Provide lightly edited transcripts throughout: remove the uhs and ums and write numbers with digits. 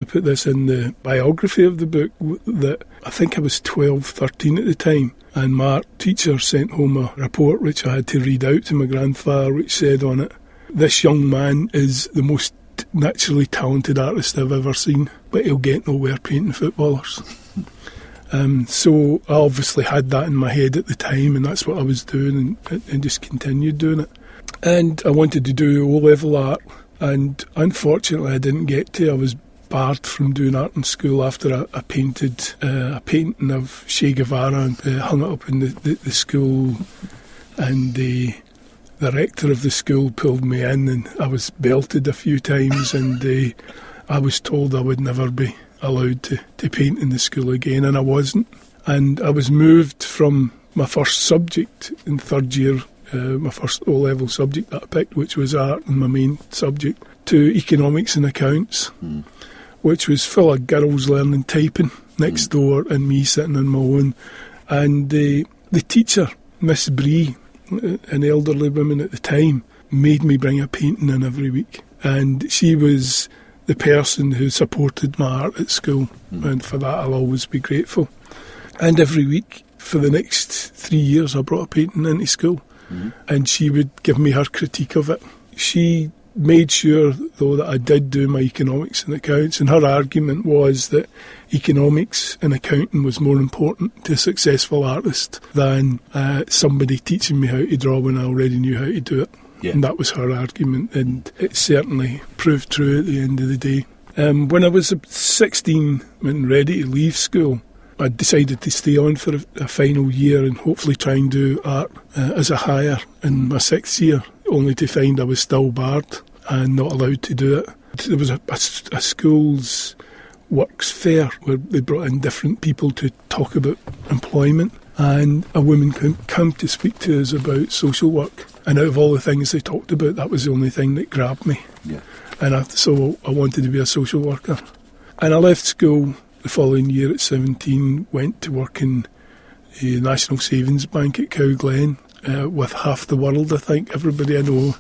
put this in the biography of the book, that I think I was 12, 13 at the time, and my art teacher sent home a report which I had to read out to my grandfather, which said on it, "This young man is the most naturally talented artist I've ever seen, but he'll get nowhere painting footballers." So I obviously had that in my head at the time, and that's what I was doing, and just continued doing it. And I wanted to do O-level art, and unfortunately I didn't get to. I was barred from doing art in school after I painted a painting of Che Guevara and hung it up in the school, and the rector of the school pulled me in, and I was belted a few times, and I was told I would never be allowed to paint in the school again, and I wasn't. And I was moved from my first subject in third year, my first O-level subject that I picked, which was art and my main subject, to economics and accounts, which was full of girls learning typing next door and me sitting on my own. And the teacher, Miss Bree, an elderly woman at the time, made me bring a painting in every week. And she was the person who supported my art at school, and for that I'll always be grateful. And every week for the next 3 years I brought a painting into school, and she would give me her critique of it. She made sure, though, that I did do my economics and accounts, and her argument was that economics and accounting was more important to a successful artist than somebody teaching me how to draw when I already knew how to do it. Yeah. And that was her argument, and it certainly proved true at the end of the day. When I was 16 and ready to leave school, I decided to stay on for a final year and hopefully try and do art as a higher in my sixth year, only to find I was still barred and not allowed to do it. There was a school's works fair where they brought in different people to talk about employment, and a woman came to speak to us about social work. And out of all the things they talked about, that was the only thing that grabbed me. Yeah. And so I wanted to be a social worker. And I left school the following year at 17, went to work in the National Savings Bank at Cowglen, with half the world, I think. Everybody I know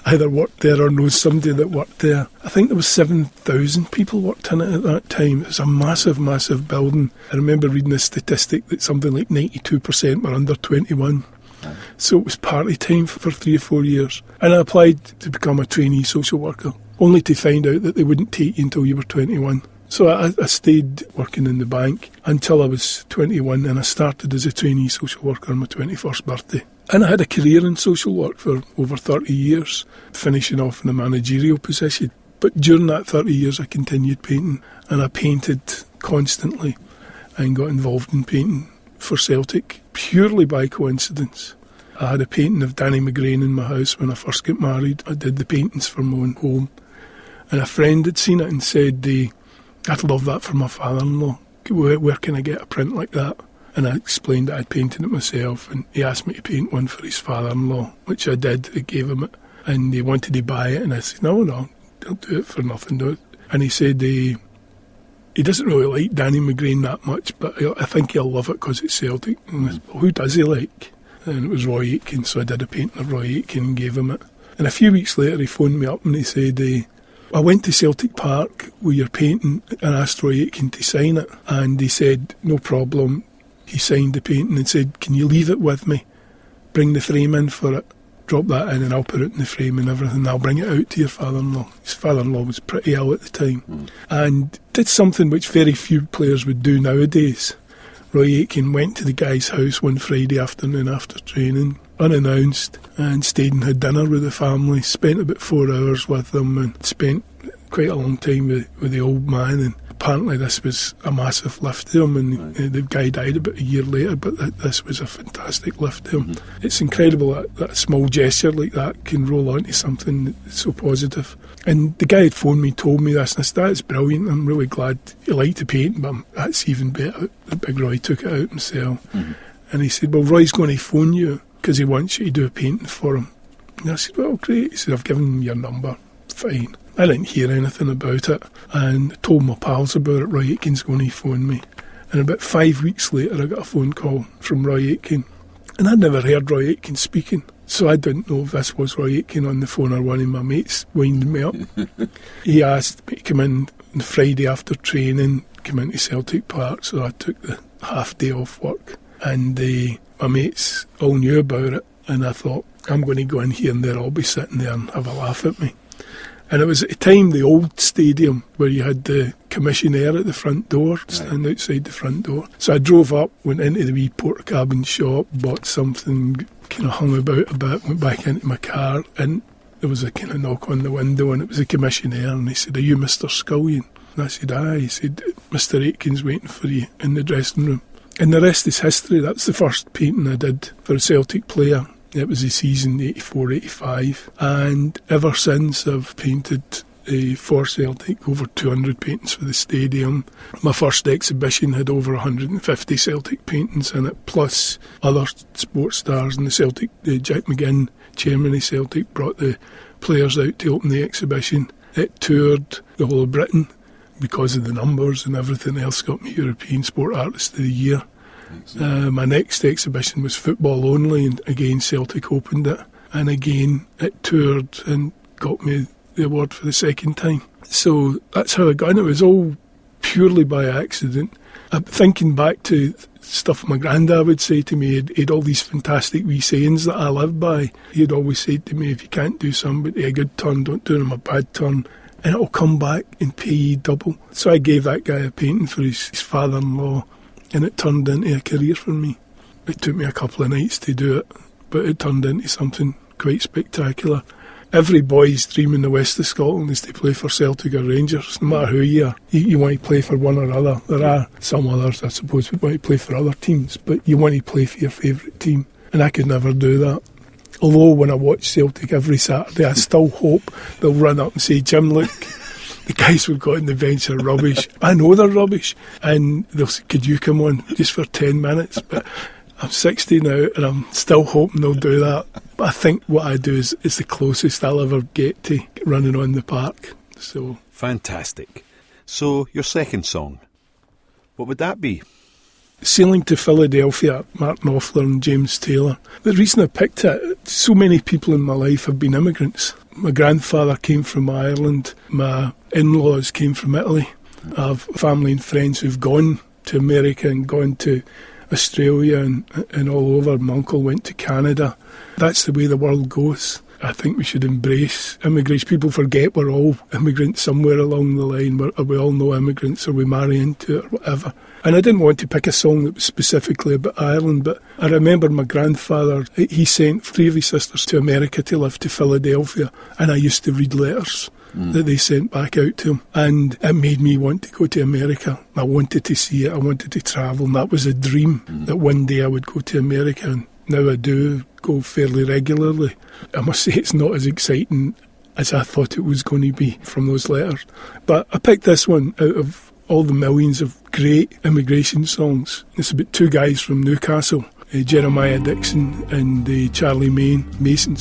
either worked there or knows somebody that worked there. I think there was 7,000 people worked in it at that time. It was a massive, massive building. I remember reading a statistic that something like 92% were under 21. So it was party time for 3 or 4 years. And I applied to become a trainee social worker, only to find out that they wouldn't take you until you were 21. So I stayed working in the bank until I was 21, and I started as a trainee social worker on my 21st birthday. And I had a career in social work for over 30 years, finishing off in a managerial position. But during that 30 years I continued painting, and I painted constantly and got involved in painting for Celtic purely by coincidence. I had a painting of Danny McGrain in my house when I first got married. I did the paintings for my own home, and a friend had seen it and said, "I'd love that for my father-in-law. Where can I get a print like that?" And I explained that I'd painted it myself, and he asked me to paint one for his father-in-law, which I did. I gave him it, and he wanted to buy it, and I said, no, I'll do it for nothing. And he said he doesn't really like Danny McGrain that much, but I think he'll love it because it's Celtic. And I said, well, who does he like? And it was Roy Aitken, so I did a painting of Roy Aitken and gave him it. And a few weeks later he phoned me up and he said, I went to Celtic Park with your painting and asked Roy Aitken to sign it, and he said, no problem. He signed the painting and said, can you leave it with me? Bring the frame in for it. Drop that in and I'll put it in the frame and everything. I'll bring it out to your father-in-law. His father-in-law was pretty ill at the time and did something which very few players would do nowadays. Roy Aitken went to the guy's house one Friday afternoon after training, unannounced, and stayed and had dinner with the family, spent about 4 hours with them and spent quite a long time with the old man. And apparently this was a massive lift to him, and the guy died about a year later, but this was a fantastic lift to him. It's incredible that a small gesture like that can roll onto something that's so positive. And the guy had phoned me, told me this, and I said, that's brilliant, I'm really glad you like to paint, but that's even better. The big Roy took it out himself. And he said, well, Roy's going to phone you because he wants you to do a painting for him. And I said, well, great. He said, I've given him your number. Fine. I didn't hear anything about it, and I told my pals about it. Roy Aitken's going to phone me. And about 5 weeks later I got a phone call from Roy Aitken, and I'd never heard Roy Aitken speaking, so I didn't know if this was Roy Aitken on the phone or one of my mates winding me up. He asked me to come in the Friday after training, came into Celtic Park, so I took the half day off work. And my mates all knew about it, and I thought, I'm going to go in here and they'll all be sitting there and have a laugh at me. And it was at the time the old stadium where you had the commissionaire at the front door, stand outside the front door. So I drove up, went into the wee porter-cabin shop, bought something, kind of hung about a bit, went back into my car, and there was a kind of knock on the window, and it was the commissionaire, and he said, "Are you Mr. Scullion?" And I said, "Aye." He said, "Mr. Aitken's waiting for you in the dressing room." And the rest is history. That's the first painting I did for a Celtic player. It was the season 84-85, and ever since I've painted for Celtic, over 200 paintings for the stadium. My first exhibition had over 150 Celtic paintings in it, plus other sports stars. And the Celtic, Jack McGinn, chairman of Celtic, brought the players out to open the exhibition. It toured the whole of Britain because of the numbers and everything else. Got me European Sport Artist of the Year. My next exhibition was football only, and again Celtic opened it, and again it toured and got me the award for the second time. So that's how I got it. It was all purely by accident. I'm thinking back to stuff my granddad would say to me. He'd all these fantastic wee sayings that I live by. He'd always say to me, if you can't do somebody a good turn, don't do them a bad turn, and it'll come back and pay you double. So I gave that guy a painting for his father-in-law, and it turned into a career for me. It took me a couple of nights to do it, but it turned into something quite spectacular. Every boy's dream in the west of Scotland is to play for Celtic or Rangers, no matter who you are. You want to play for one or other. There are some others, I suppose, who want to play for other teams, but you want to play for your favourite team, and I could never do that. Although when I watch Celtic every Saturday, I still hope they'll run up and say, "Jim, look, the guys we've got on the bench are rubbish." I know they're rubbish, and they'll say, "Could you come on just for 10 minutes?" But I'm 60 now, and I'm still hoping they'll do that. But I think what I do is the closest I'll ever get to running on the park. So fantastic. So your second song, what would that be? Sailing to Philadelphia, Mark Knopfler and James Taylor. The reason I picked it, so many people in my life have been immigrants. My grandfather came from Ireland. My in-laws came from Italy. I have family and friends who've gone to America and gone to Australia and all over. My uncle went to Canada. That's the way the world goes. I think we should embrace immigration. People forget we're all immigrants somewhere along the line. We all know immigrants, or we marry into it or whatever. And I didn't want to pick a song that was specifically about Ireland, but I remember my grandfather, he sent 3 of his sisters to America to live, to Philadelphia, and I used to read letters that they sent back out to him, and it made me want to go to America. I wanted to see it, I wanted to travel, and that was a dream, that one day I would go to America, and now I do go fairly regularly. I must say it's not as exciting as I thought it was going to be from those letters. But I picked this one out of all the millions of great immigration songs. It's about 2 guys from Newcastle, Jeremiah Dixon and Charlie Mason,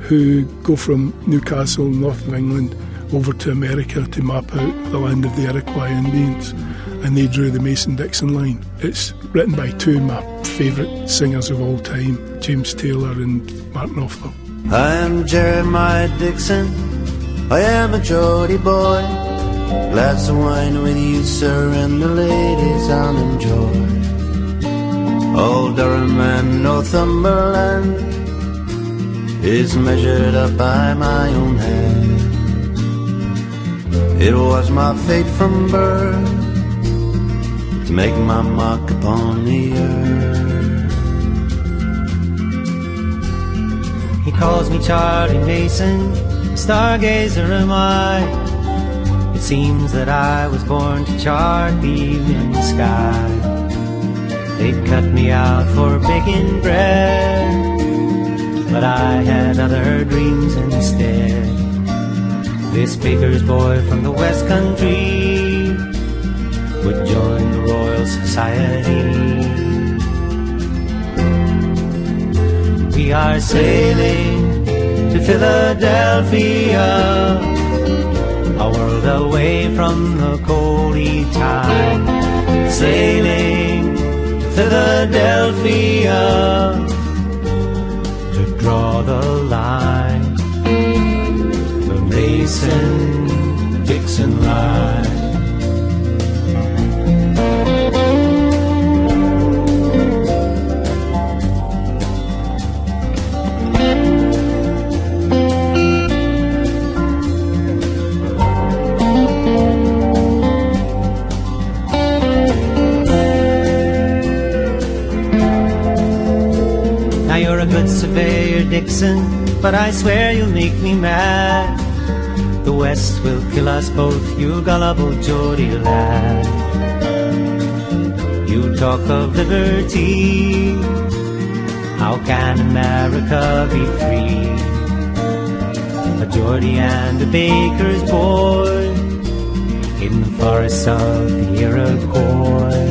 who go from Newcastle, north of England, over to America to map out the land of the Iroquois Indians, and they drew the Mason-Dixon line. It's written by 2 of my favourite singers of all time, James Taylor and Mark Knopfler. I am Jeremiah Dixon, I am a Geordie boy. Glass of wine with you, sir, and the ladies I'll enjoy. Old Durham and Northumberland is measured up by my own hand. It was my fate from birth to make my mark upon the earth. He calls me Charlie Mason, stargazer am I. It seems that I was born to chart the evening sky. They'd cut me out for baking bread, but I had other dreams instead. This baker's boy from the West Country would join the Royal Society. We are sailing to Philadelphia, a world away from the coldy tide. Sailing to Philadelphia to draw the line, the Mason-Dixon line. Surveyor Dixon, but I swear you'll make me mad. The West will kill us both, you gullible Geordie lad. You talk of liberty, how can America be free? A Geordie and a baker's boy in the forests of the Iroquois.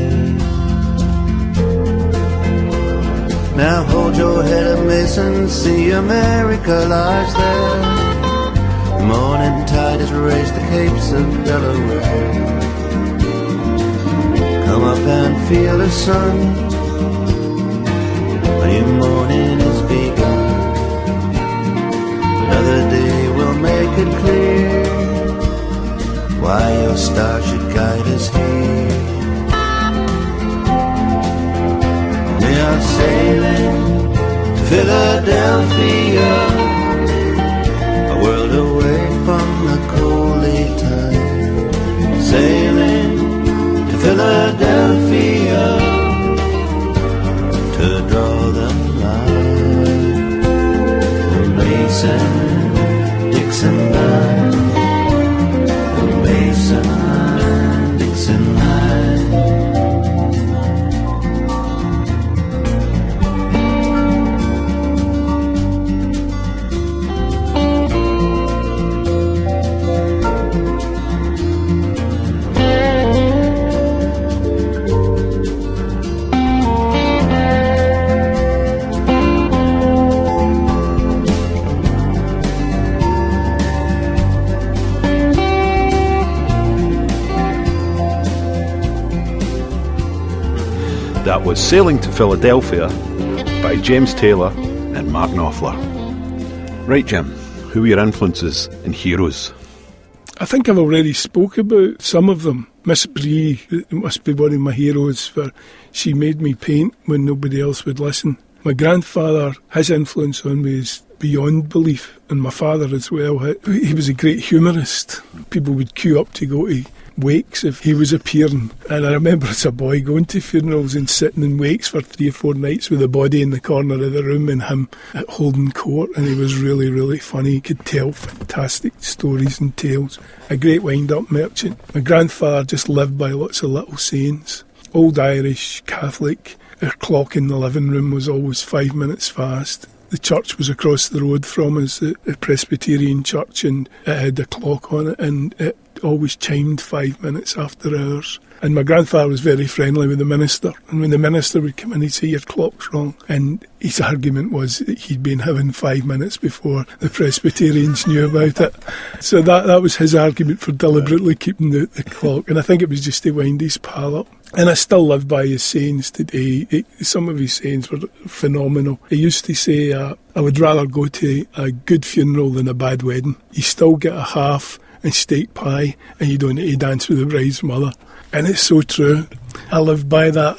Now hold your head up, Mason, see America lies there. The morning tide has raised the capes of Delaware. Come up and feel the sun, a new morning has begun. Another day will make it clear why your star should guide us here. We are sailing to Philadelphia, a world away from the coaly tide. Sailing to Philadelphia to draw the line. The Mason-Dixon line, the Mason-Dixon line. That was Sailing to Philadelphia by James Taylor and Mark Knopfler. Right, Jim, who were your influences and heroes? I think I've already spoke about some of them. Miss Bree must be one of my heroes, for she made me paint when nobody else would listen. My grandfather, his influence on me is beyond belief, and my father as well. He was a great humorist. People would queue up to go to wakes if he was appearing, and I remember as a boy going to funerals and sitting in wakes for 3 or 4 nights with a body in the corner of the room and him holding court, and he was really, really funny. He could tell fantastic stories and tales. A great wind-up merchant. My grandfather just lived by lots of little sayings. Old Irish, Catholic. Our clock in the living room was always 5 minutes fast. The church was across the road from us, the Presbyterian church, and it had a clock on it, and it always chimed 5 minutes after hours. And my grandfather was very friendly with the minister, and when the minister would come in, he'd say, "Your clock's wrong." And his argument was that he'd been having 5 minutes before the Presbyterians knew about it. So that was his argument for deliberately keeping the clock, and I think it was just to wind his pal up. And I still live by his sayings today. Some of his sayings were phenomenal. He used to say, I would rather go to a good funeral than a bad wedding. You still get a half and steak pie, and you don't need to dance with the bride's mother. And it's so true. I live by that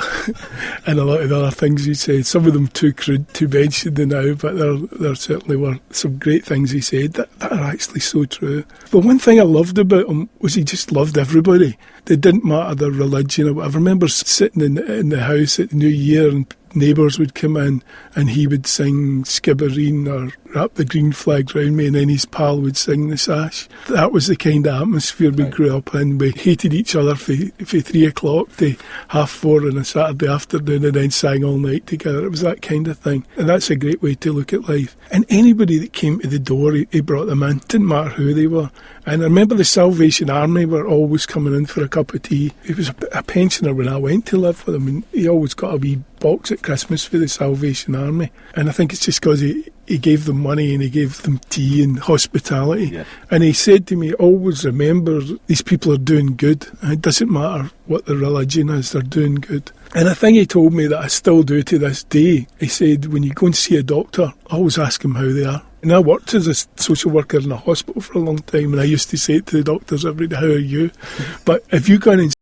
and a lot of other things he said. Some of them too crude to mention now, but there certainly were some great things he said that are actually so true. But one thing I loved about him was he just loved everybody. It didn't matter their religion or whatever. I remember sitting in the house at New Year, and neighbours would come in and he would sing Skibbereen or Wrap the Green Flag Round Me, and then his pal would sing The Sash. That was the kind of atmosphere we grew up in. We hated each other for 3 o'clock to 4:30 on a Saturday afternoon, and then sang all night together. It was that kind of thing, and that's a great way to look at life. And anybody that came to the door, he brought them in. Didn't matter who they were. And I remember the Salvation Army were always coming in for a cup of tea. He was a pensioner when I went to live with him, and he always got a wee box at Christmas for the Salvation Army. And I think it's just because he gave them money and he gave them tea and hospitality. Yeah. And he said to me, always remember, these people are doing good. And it doesn't matter what their religion is, they're doing good. And a thing he told me that I still do to this day, he said, when you go and see a doctor, always ask them how they are. And I worked as a social worker in a hospital for a long time, and I used to say it to the doctors every day, how are you? But if you go in and